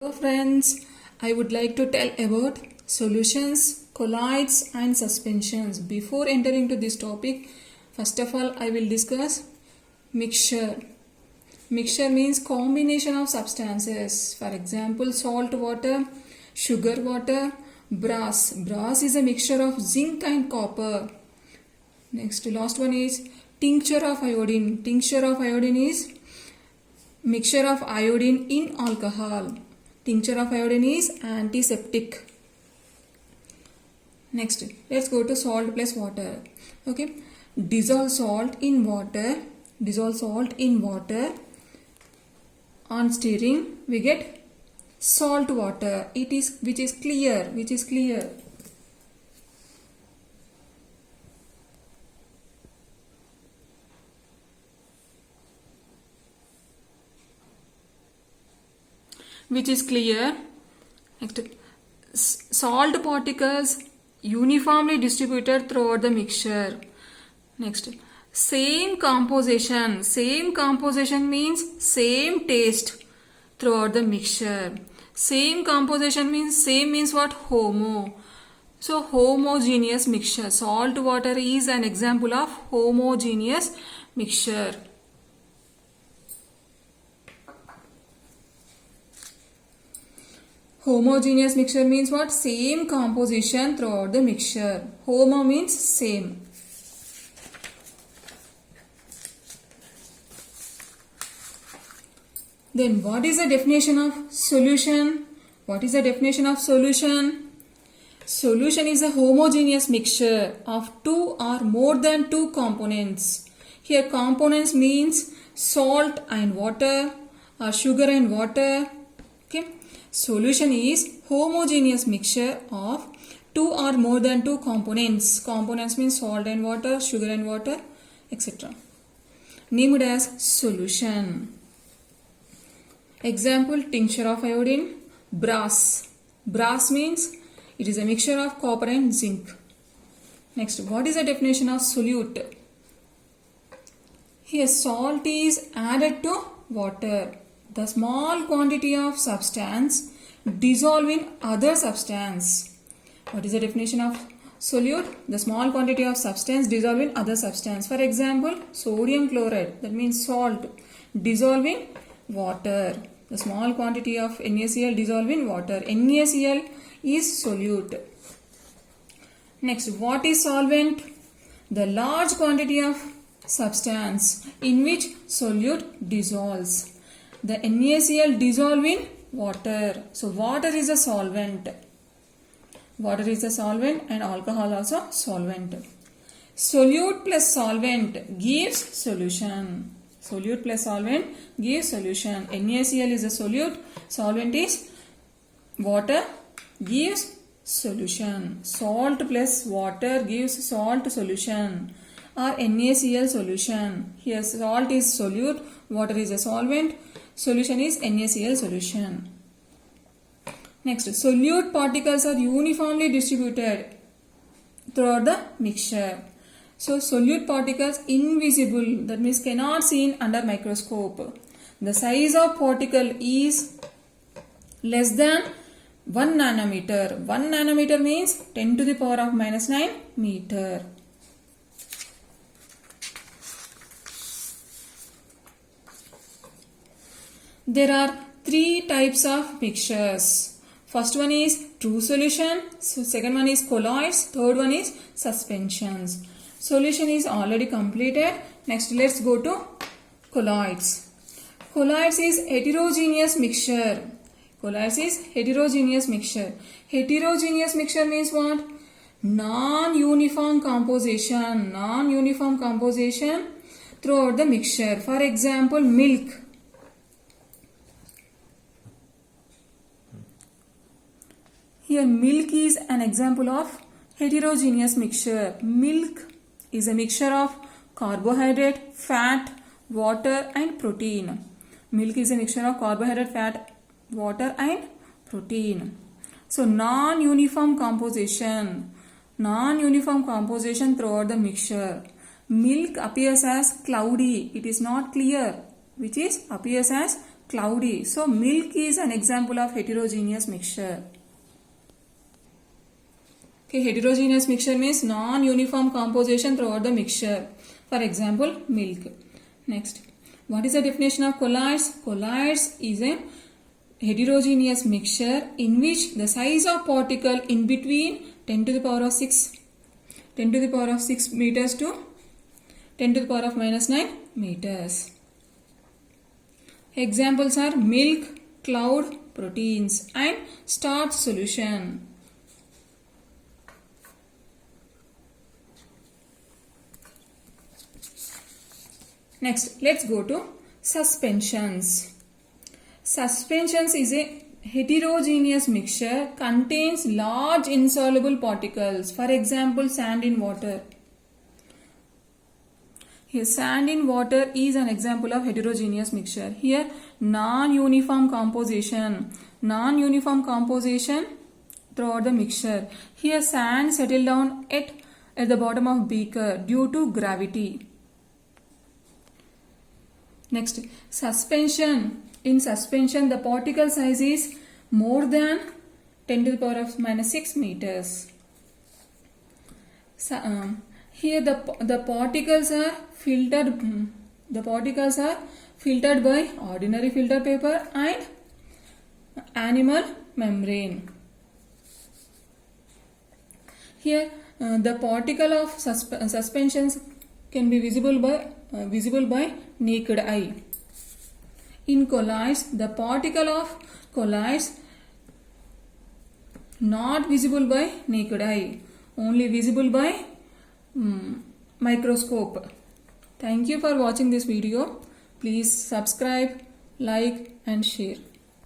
Hello friends, I would like to tell about solutions, colloids and suspensions. Before entering to this topic, first of all I will discuss mixture. Mixture means combination of substances. For example, salt water, sugar water, brass. Brass is a mixture of zinc and copper. Next, last one is tincture of iodine. Tincture of iodine is mixture of iodine in alcohol. Tincture of iodine is antiseptic. Next, let's go to salt plus water. Okay, dissolve salt in water. Dissolve salt in water. On stirring, we get salt water. It is which is clear. Which is clear. Next, salt particles uniformly distributed throughout the mixture. Next, same composition. Same composition means same taste throughout the mixture. Same composition means same means what? Homo. So homogeneous mixture. Salt water is an example of homogeneous mixture. Homogeneous mixture means what? Same composition throughout the mixture. Homo means same. Then what is the definition of solution? What is the definition of solution? Solution is a homogeneous mixture of two or more than two components. Here components means salt and water or sugar and water. Okay. Solution is homogeneous mixture of two or more than two components. Components means salt and water, sugar and water, etc. Named as solution. Example, tincture of iodine, brass. Brass means it is a mixture of copper and zinc. Next, what is the definition of solute? Here salt is added to water. The small quantity of substance dissolve in other substance. What is the definition of solute? The small quantity of substance dissolve in other substance. For example, sodium chloride, that means salt, dissolve in water. The small quantity of NaCl dissolve in water. NaCl is solute. Next, what is solvent? The large quantity of substance in which solute dissolves. The NaCl dissolve in water. So water is a solvent. Water is a solvent and alcohol also solvent. Solute plus solvent gives solution. Solute plus solvent gives solution. NaCl is a solute. Solvent is water, gives solution. Salt plus water gives salt solution or NaCl solution. Here salt is solute, water is a solvent. Solution is NaCl solution. Next, solute particles are uniformly distributed throughout the mixture. So, solute particles invisible, that means cannot seen under microscope. The size of particle is less than 1 nanometer. 1 nanometer means 10 to the power of minus 9 meter. There are three types of mixtures. First one is true solution, second one is colloids, third one is suspensions. Solution is already completed. Next let's go to colloids. Colloids is heterogeneous mixture. Colloids is heterogeneous mixture. Heterogeneous mixture means what? Non-uniform composition. Non-uniform composition throughout the mixture. For example, milk. Here milk is an example of heterogeneous mixture. Milk is a mixture of carbohydrate, fat, water and protein. Milk is a mixture of carbohydrate, fat, water and protein. So non-uniform composition. Non-uniform composition throughout the mixture. Milk appears as cloudy. It is not clear, which is appears as cloudy. So milk is an example of heterogeneous mixture. Okay, heterogeneous mixture means non-uniform composition throughout the mixture. For example, milk. Next, what is the definition of colloids? Colloids is a heterogeneous mixture in which the size of particle in between 10 to the power of 6 meters to 10 to the power of minus 9 meters. Examples are milk, cloud, proteins and starch solution. Next, let's go to suspensions. Suspensions is a heterogeneous mixture contains large insoluble particles. For example, sand in water. Here, sand in water is an example of heterogeneous mixture. Here, non-uniform composition throughout the mixture. Here, sand settle down at the bottom of beaker due to gravity. Next, suspension. In suspension, the particle size is more than 10 to the power of minus 6 meters. Here the particles are filtered. The particles are filtered by ordinary filter paper and animal membrane. Here the particle of suspensions can be visible by naked eye. In colloids, the particle of colloids not visible by naked eye, only visible by microscope. Thank you for watching this video. Please subscribe, like and share.